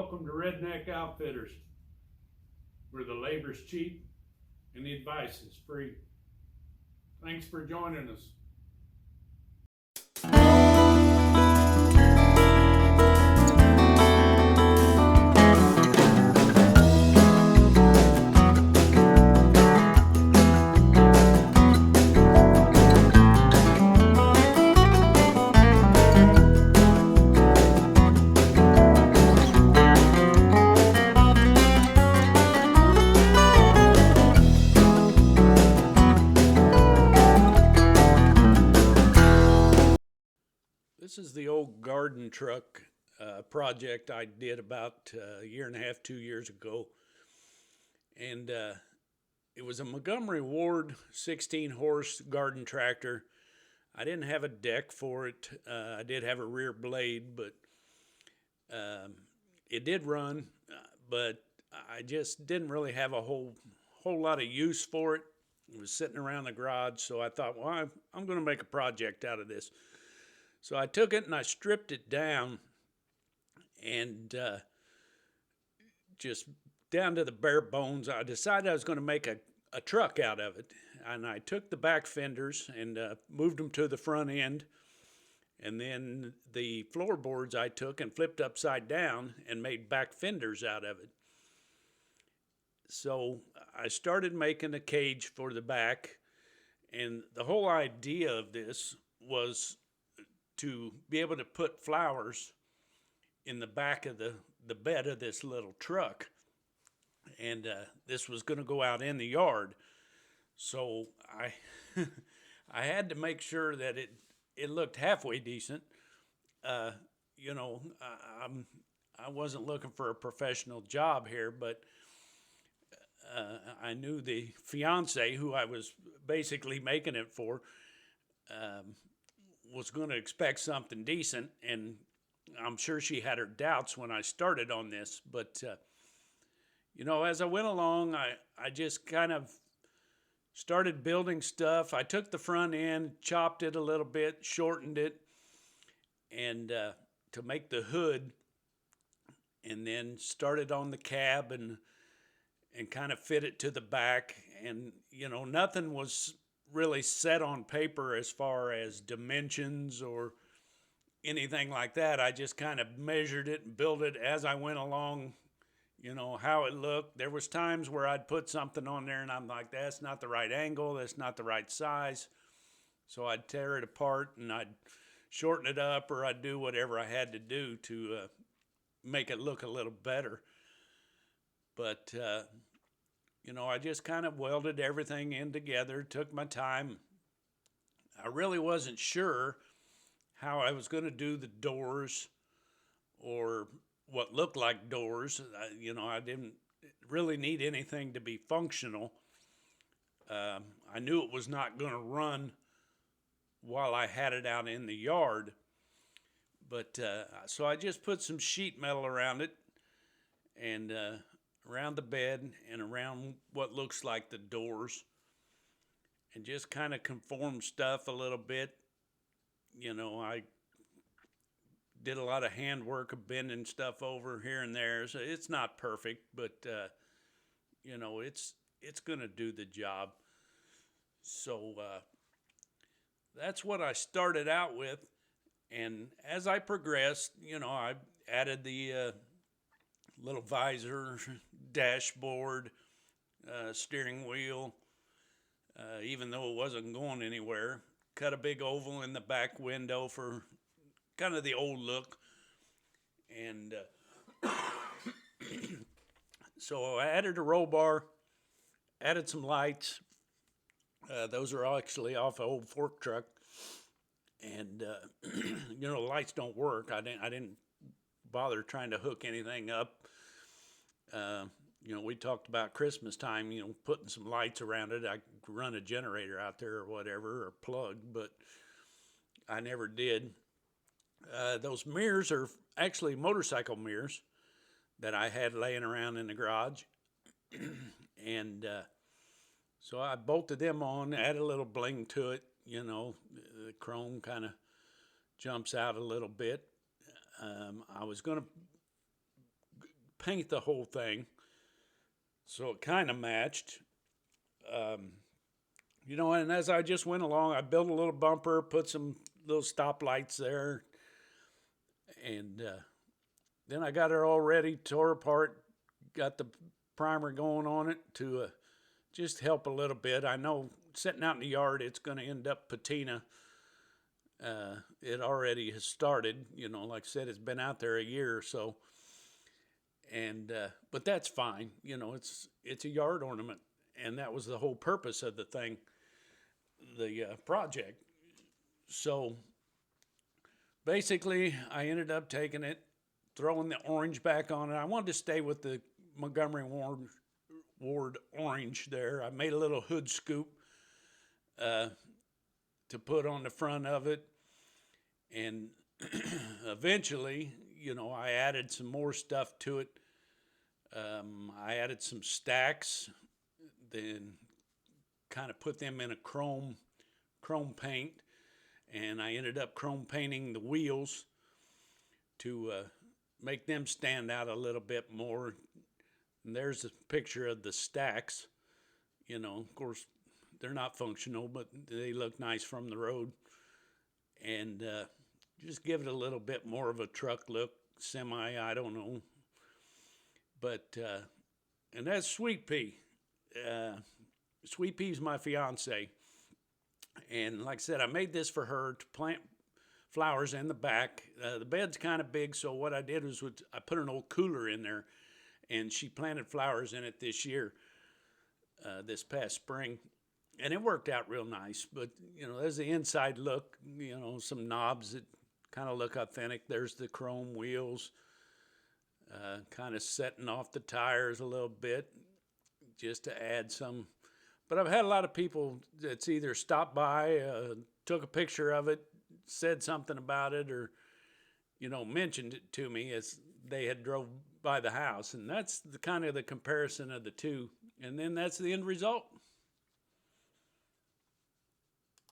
Welcome to Redneck Outfitters, where the labor's cheap and the advice is free. Thanks for joining us. This is the old garden truck project I did about a year and a half, 2 years ago. And it was a Montgomery Ward 16 horse garden tractor. I didn't have a deck for it. I did have a rear blade, but it did run, but I just didn't really have a whole lot of use for it. It was sitting around the garage, so I thought, well, I'm going to make a project out of this. So I took it and I stripped it down and just down to the bare bones. I decided I was going to make a truck out of it. And I took the back fenders and moved them to the front end. And then the floorboards I took and flipped upside down and made back fenders out of it. So I started making a cage for the back. And the whole idea of this was to be able to put flowers in the back of the bed of this little truck. And this was going to go out in the yard. So I I had to make sure that it looked halfway decent. I wasn't looking for a professional job here, but I knew the fiance who I was basically making it for was going to expect something decent, and I'm sure she had her doubts when I started on this, but as I went along, I just kind of started building stuff. I took the front end, chopped it a little bit, shortened it, and to make the hood, and then started on the cab and kind of fit it to the back. And nothing was really set on paper as far as dimensions or anything like that. I just kind of measured it and built it as I went along, how it looked. There was times where I'd put something on there and I'm like, that's not the right angle, that's not the right size. So I'd tear it apart and I'd shorten it up, or I'd do whatever I had to do to make it look a little better. But I just kind of welded everything in together, took my time. I really wasn't sure how I was going to do the doors or what looked like doors. I didn't really need anything to be functional. I knew it was not going to run while I had it out in the yard. But so I just put some sheet metal around it and around the bed and around what looks like the doors, and just kind of conform stuff a little bit. I did a lot of handwork of bending stuff over here and there, so it's not perfect, but it's gonna do the job. So that's what I started out with, and as I progressed, I added the little visor, dashboard, steering wheel, even though it wasn't going anywhere. Cut a big oval in the back window for kind of the old look. And so I added a roll bar, added some lights. Those are actually off an old fork truck. And, the lights don't work. I didn't bother trying to hook anything up. We talked about Christmas time, putting some lights around it. I could run a generator out there or whatever, or plug, but I never did. Those mirrors are actually motorcycle mirrors that I had laying around in the garage. And so I bolted them on, added a little bling to it. The chrome kind of jumps out a little bit. I was going to paint the whole thing, so it kind of matched. Um, and as I just went along, I built a little bumper, put some little stoplights there, and then I got it all ready, tore apart, got the primer going on it to just help a little bit. I know sitting out in the yard, it's going to end up patina. It already has started. Like I said, it's been out there a year or so, and but that's fine. It's a yard ornament, and that was the whole purpose of the thing, the project. So basically, I ended up taking it, throwing the orange back on it. I wanted to stay with the Montgomery Ward orange there. I made a little hood scoop to put on the front of it. And eventually, I added some more stuff to it. I added some stacks, then kind of put them in a chrome paint, and I ended up chrome painting the wheels to make them stand out a little bit more. And there's a picture of the stacks. Of course, they're not functional, but they look nice from the road. And just give it a little bit more of a truck look, semi, I don't know. But, and that's Sweet Pea. Sweet Pea's my fiance. And like I said, I made this for her to plant flowers in the back. The bed's kind of big, so what I did was I put an old cooler in there, and she planted flowers in it this year, this past spring. And it worked out real nice. But, there's the inside look, some knobs that kind of look authentic. There's the chrome wheels, kind of setting off the tires a little bit just to add some. But I've had a lot of people that's either stopped by, took a picture of it, said something about it, or, mentioned it to me as they had drove by the house. And that's the kind of the comparison of the two. And then that's the end result.